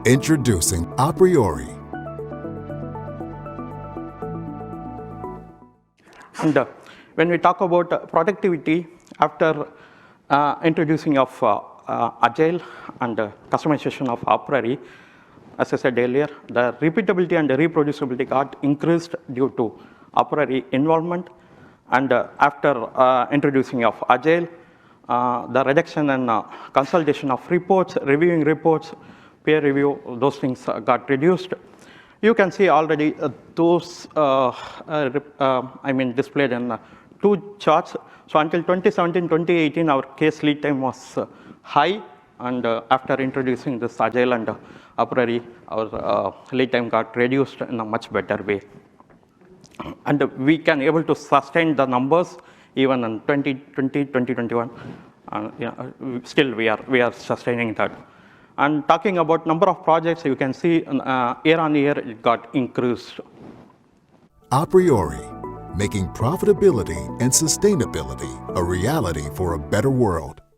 Introducing aPriori. And when we talk about productivity after introducing of Agile and customization of aPriori, as I said earlier, the repeatability and the reproducibility got increased due to aPriori involvement. And after introducing of Agile, the reduction and consolidation of reports, reviewing reports, peer review, those things got reduced. You can see already those displayed in two charts. So until 2017-2018, our case lead time was high, and after introducing this Agile and aPriori, our lead time got reduced in a much better way. And we can able to sustain the numbers even in 2020, 2021. Still we are sustaining that. And talking about number of projects, you can see year on year it got increased. aPriori, making profitability and sustainability a reality for a better world.